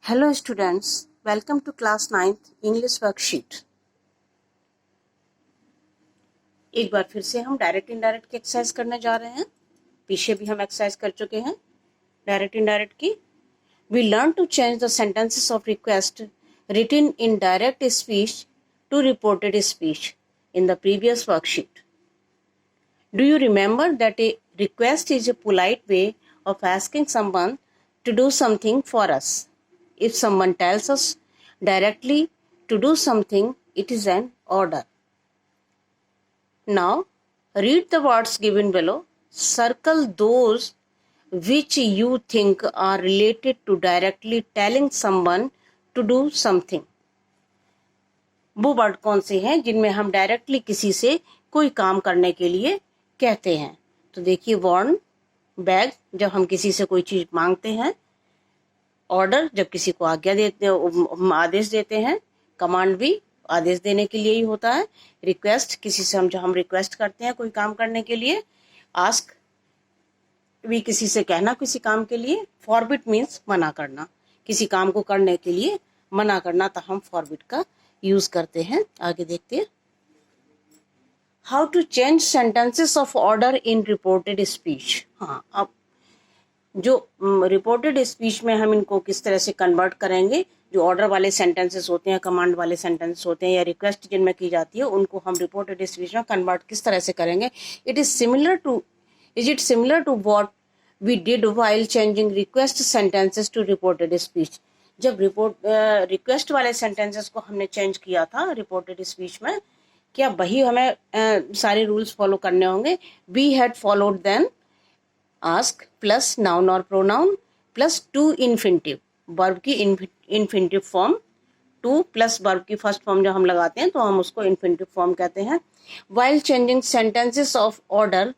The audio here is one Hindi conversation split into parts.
Hello students, welcome to class 9th English worksheet। एक बार फिर से हम डायरेक्ट इनडायरेक्ट की एक्सरसाइज करने जा रहे हैं। पीछे भी हम एक्सरसाइज कर चुके हैं डायरेक्ट इनडायरेक्ट की। We learn to change the sentences of request written in direct speech to reported speech in the previous worksheet. Do you remember that a request is a polite way of asking someone to do something for us? If someone tells us directly to do something, it is an order. Now, read the words given below. Circle those which you think are related to directly telling someone to do something. वो वर्ड कौन से हैं जिनमें हम डायरेक्टली किसी से कोई काम करने के लिए कहते हैं? तो देखिए, वार्न, बैग जब हम किसी से कोई चीज मांगते हैं, ऑर्डर जब किसी को आज्ञा देते आदेश देते हैं, कमांड भी आदेश देने के लिए ही होता है, रिक्वेस्ट किसी से हम रिक्वेस्ट करते हैं कोई काम करने के लिए, आस्क भी किसी से कहना किसी काम के लिए, फॉरबिड मीन्स मना करना, किसी काम को करने के लिए मना करना, तो हम फॉरबिड का यूज करते हैं। आगे देखते हैं, how to change sentences of order in reported speech. हाँ, अब जो रिपोर्टेड स्पीच में हम इनको किस तरह से कन्वर्ट करेंगे, जो ऑर्डर वाले सेंटेंसेस होते हैं, कमांड वाले सेंटेंसेस होते हैं या रिक्वेस्ट जिनमें की जाती है, उनको हम रिपोर्टेड स्पीच में कन्वर्ट किस तरह से करेंगे। It similar to what we did while changing request sentences to reported speech. जब रिक्वेस्ट वाले सेंटेंसेस को हमने चेंज किया था रिपोर्टेड स्पीच में, क्या वही हमें सारे रूल्स फॉलो करने होंगे? We had followed then ask plus noun और pronoun plus to infinitive, verb की infinitive form, to plus verb की फर्स्ट फॉर्म जो हम लगाते हैं तो हम उसको इन्फिनिटिव फॉर्म कहते हैं। While changing sentences of order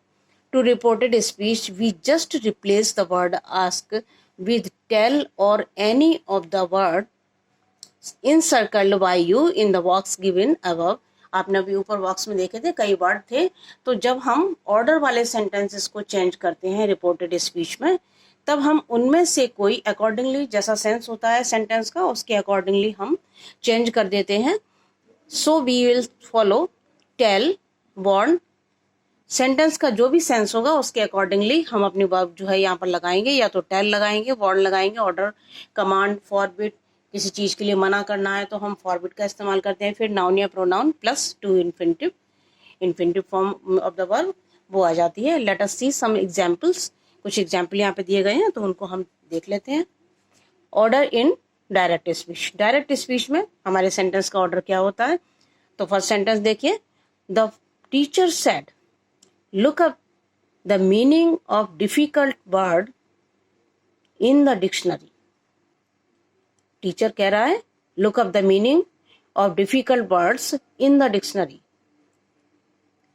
to reported speech we just replace the word ask with tell or any of the word encircled by you in the box given above। आपने अभी ऊपर बॉक्स में देखे थे कई वर्ड थे, तो जब हम ऑर्डर वाले सेंटेंसेस को चेंज करते हैं रिपोर्टेड स्पीच में, तब हम उनमें से कोई अकॉर्डिंगली, जैसा सेंस होता है सेंटेंस का उसके अकॉर्डिंगली हम चेंज कर देते हैं। So we will follow tell, warn, sentence का जो भी सेंस होगा उसके अकॉर्डिंगली हम अपनी वर्ब जो है यहाँ पर लगाएंगे, या तो टेल लगाएंगे, वार्न लगाएंगे, ऑर्डर, कमांड, फॉरबिड, किसी चीज के लिए मना करना है तो हम फॉरबिड का इस्तेमाल करते हैं, फिर नाउन या pronoun plus to infinitive form of the verb वो आ जाती है। लेट अस सी सम एग्जांपल्स। कुछ एग्जाम्पल यहाँ पे दिए गए हैं तो उनको हम देख लेते हैं। Order in direct speech. Direct speech में हमारे सेंटेंस का ऑर्डर क्या होता है? तो फर्स्ट सेंटेंस देखिए, the teacher said look up the meaning of difficult word in the dictionary। Teacher कह रहा है look up the meaning of difficult words in the dictionary।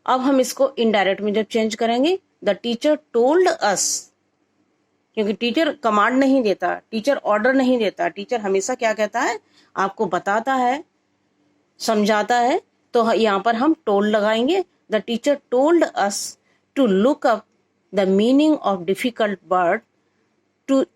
अब हम इसको इनडायरेक्ट में जब चेंज करेंगे, the teacher told us, क्योंकि टीचर कमांड नहीं देता, टीचर ऑर्डर नहीं देता, टीचर हमेशा क्या कहता है, आपको बताता है, समझाता है, तो यहाँ पर हम टोल्ड लगाएंगे। The teacher told us to look up the meaning of difficult word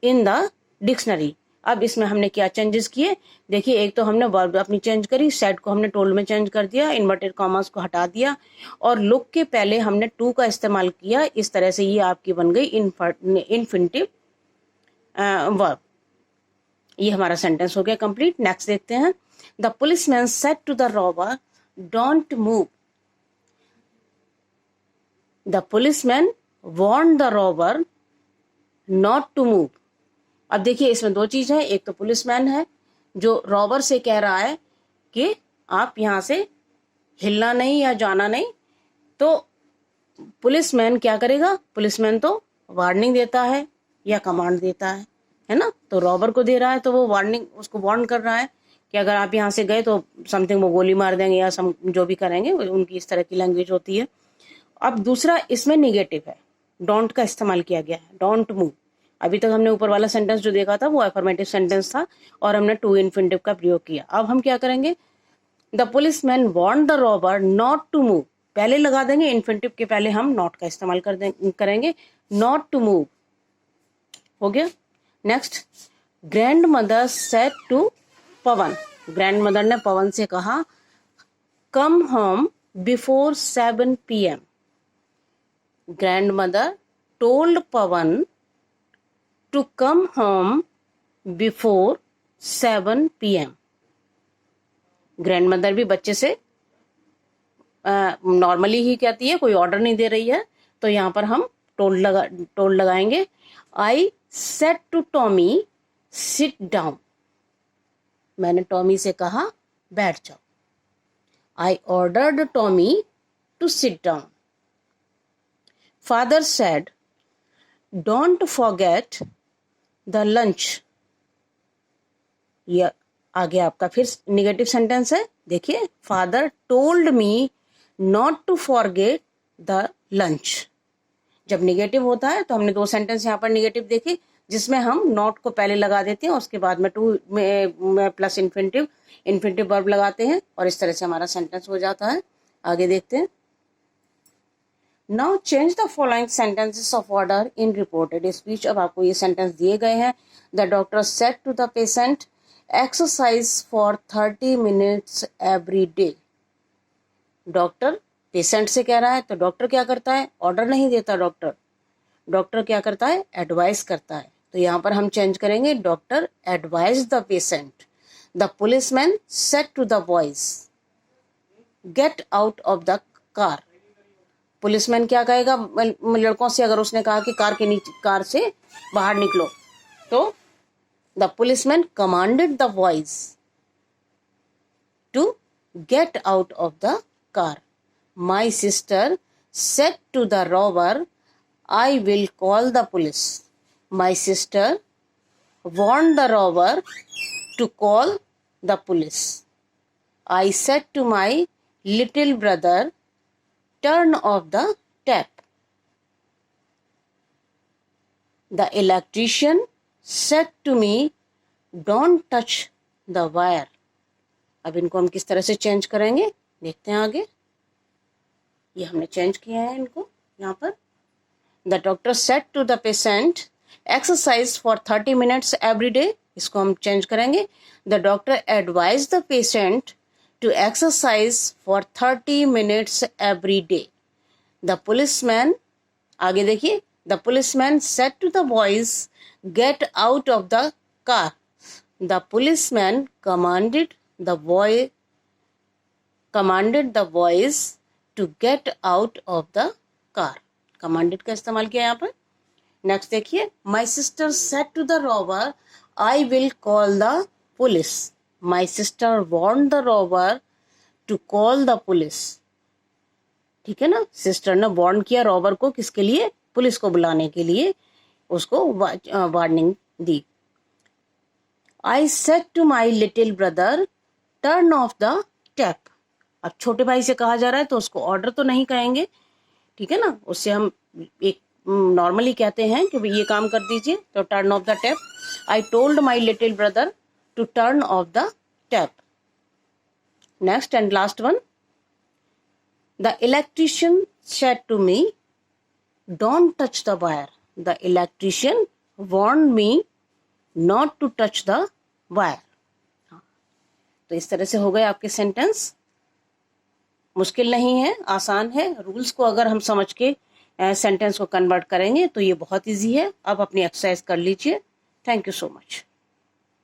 in the dictionary। अब इसमें हमने क्या चेंजेस किए? देखिए, एक तो हमने वर्ब अपनी चेंज करी, सेड को हमने टोल्ड में चेंज कर दिया, इन्वर्टेड कॉमास को हटा दिया, और लुक के पहले हमने टू का इस्तेमाल किया। इस तरह से ये आपकी बन गई इन्फिनिटिव वर्ब। ये हमारा सेंटेंस हो गया कंप्लीट। नेक्स्ट देखते हैं, the policeman said to the robber don't move. The policeman warned the robber not to move। अब देखिए, इसमें दो चीज है, एक तो पुलिसमैन है जो रॉबर से कह रहा है कि आप यहां से हिलना नहीं या जाना नहीं, तो पुलिसमैन क्या करेगा? पुलिसमैन तो वार्निंग देता है या कमांड देता है ना? तो रॉबर को दे रहा है तो वो वार्निंग, उसको वार्न कर रहा है कि अगर आप यहां से गए तो समथिंग वो गोली मार देंगे या जो भी करेंगे, उनकी इस तरह की लैंग्वेज होती है। अब दूसरा इसमें निगेटिव है, डोंट का इस्तेमाल किया गया है, डोंट मूव। अभी तक हमने ऊपर वाला सेंटेंस जो देखा था वो अफर्मेटिव सेंटेंस था और हमने टू इन्फिनिटिव का प्रयोग किया। अब हम क्या करेंगे, the policeman warned the robber not to move, पहले लगा देंगे, इन्फिनिटिव के पहले हम नॉट का इस्तेमाल करेंगे, नॉट टू मूव हो गया। Next, grandmother said to Pawan, grandmother ने पवन से कहा come home before 7 PM. Grandmother told Pavan to come home before 7 PM. Grandmother भी बच्चे से नॉर्मली ही कहती है, कोई ऑर्डर नहीं दे रही है, तो यहाँ पर हम टोल्ड लगाएंगे. I said to Tommy sit down, मैंने टॉमी से कहा बैठ जाओ. I ordered Tommy to sit down. Father said don't forget the lunch. यह आगे आपका फिर निगेटिव सेंटेंस है. देखिए, father told me not to forget the lunch. जब निगेटिव होता है तो हमने 2 सेंटेंस यहाँ पर निगेटिव देखे, जिसमें हम नॉट को पहले लगा देते हैं, उसके बाद में टू में प्लस इन्फिनिटिव वर्ब लगाते हैं, और इस तरह से हमारा सेंटेंस हो जाता है. आगे देखते हैं. Now change the following sentences of order in reported speech. अब आपको ये सेंटेंस दिए गए हैं. The doctor said to the patient exercise for 30 minutes every day. Doctor patient से कह रहा है, तो डॉक्टर क्या करता है? ऑर्डर नहीं देता. डॉक्टर क्या करता है? एडवाइस करता है. तो यहाँ पर हम चेंज करेंगे, doctor advise the patient. The policeman said to the boys get out of the car. Policeman क्या कहेगा लड़कों से? अगर उसने कहा कि कार से बाहर निकलो, तो the policeman commanded the boys to get out of the car. My sister said to the robber, I will call the police. My sister warned the robber to call the police. I said to my little brother, turn off the tap. The electrician said to me, don't touch the wire. अब इनको हम किस तरह से चेंज करेंगे देखते हैं आगे. ये हमने चेंज किया है इनको यहाँ पर. The doctor said to the patient exercise for 30 minutes every day. इसको हम चेंज करेंगे, the doctor advise the patient to exercise for 30 minutes every day. The policeman, आगे देखिए, the policeman said to the boys get out of the car. The policeman commanded the boys to get out of the car. Commanded का इस्तेमाल किया यहाँ पर. नेक्स्ट देखिए, my sister said to the robber I will call the police. My sister warned the robber to call the police. ठीक है ना, सिस्टर ने वॉर्न किया रॉबर को, किसके लिए? पुलिस को बुलाने के लिए उसको वार्निंग दी. I said to my little brother turn off the tap. अब छोटे भाई से कहा जा रहा है तो उसको ऑर्डर तो नहीं कहेंगे, ठीक है ना, उससे हम एक नॉर्मली कहते हैं कि ये काम कर दीजिए, तो turn off the tap. I told my little brother to turn off the tap. Next and last one, the electrician said to me don't touch the wire. The electrician warned me not to touch the wire. तो इस तरह से हो गए आपके सेंटेंस. मुश्किल नहीं है, आसान है. रूल्स को अगर हम समझ के सेंटेंस को कन्वर्ट करेंगे तो ये बहुत इजी है. अब अपनी एक्सरसाइज कर लीजिए. Thank you so much.